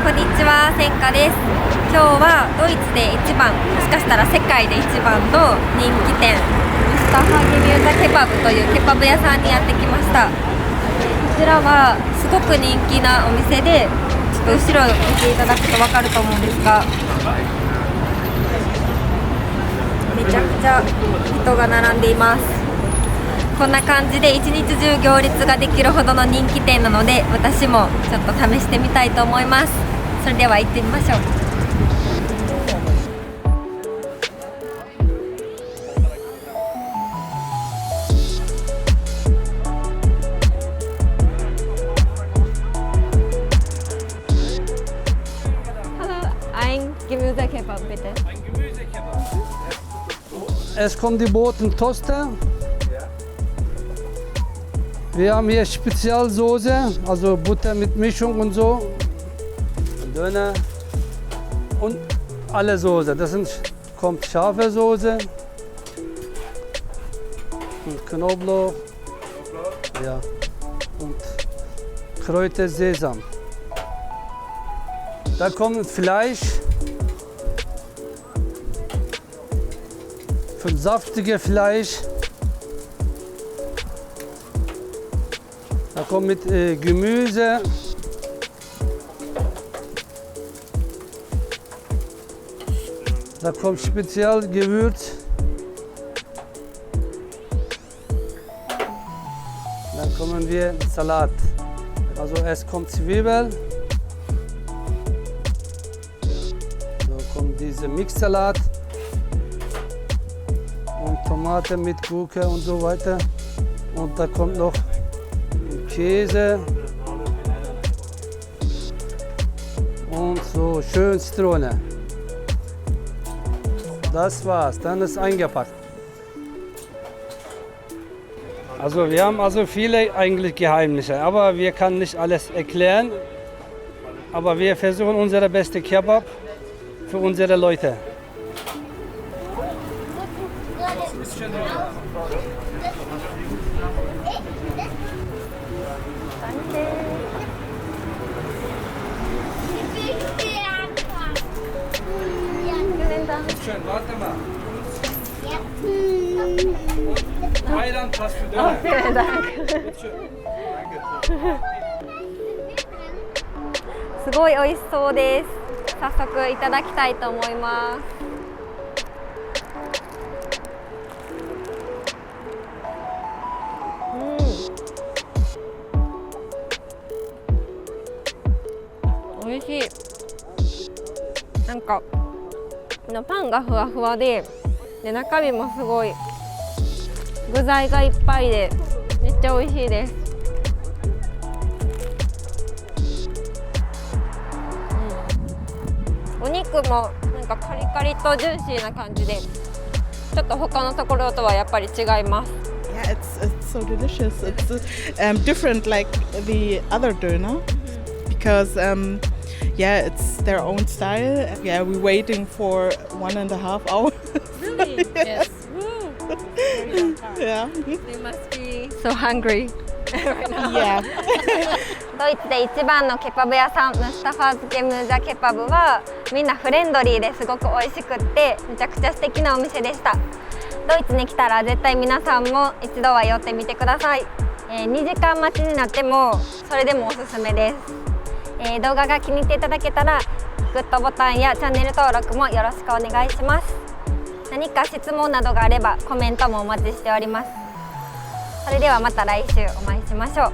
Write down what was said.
こんにちは、せんかです。今日はドイツで一番、もしかしたら世界で一番の人気店、ムスタファゲミューザケバブというケバブ屋さんにやってきました。こちらはすごく人気なお店で、ちょっと後ろを見ていただくと分かると思うんですが、めちゃくちゃ人が並んでいます。こんな感じで一日中行列ができるほどの人気店なので、私もちょっと試してみたいと思います。それでは行ってみましょう。Ein Gemüsekebab bitte. Ein Gemüsekebab. Es kommt die Boten Toaster. Wir haben hier Spezialsoße, also Butter mit Mischung und so. Döner und alle Soße. Kommt scharfe Soße und Knoblauch. Ja. Und Kräuter Sesam. Da kommt Fleisch. Für saftiges Fleisch. Da kommt mit Gemüse. Da kommt Spezialgewürz. Dann kommen wir Salat. Also es kommt Zwiebel. So kommt dieser Mixsalat. Und Tomate mit Gurke und so weiter. Und da kommt noch Käse und so schön Zitrone. Das war's, dann ist eingepackt. Also wir haben also viele eigentlich Geheimnisse, aber wir können nicht alles erklären. Aber wir versuchen unsere beste Kebab für unsere Leute. Schön, warte mal. Thailand, was für Döner. Vielen Dank. Danke. すごい美味しそうです。早速いただきたいと思います。美味しい。なんかパンがふわふわで、中身もすごい具材がいっぱいでめっちゃ美味しいです。お肉もなんかカリカリとジューシーな感じで、ちょっと他のところとはやっぱり違います。Yeah, it's so delicious. It's different like the other döner because yeah, it's their own style. Yeah, we're waiting for 1.5 hours. Really? Yes. Yeah. They must be so hungry right now. Yeah. ドイツで一番のケバブ屋さん、ムスタファーズゲムーザケバブはみんなフレンドリーですごく美味しくってめちゃくちゃ素敵なお店でした。ドイツに来たら絶対皆さんも一度は寄ってみてください。2時間待ちになってもそれでもおすすめです。動画が気に入っていただけたらグッドボタンやチャンネル登録もよろしくお願いします。何か質問などがあればコメントもお待ちしております。それではまた来週お会いしましょう。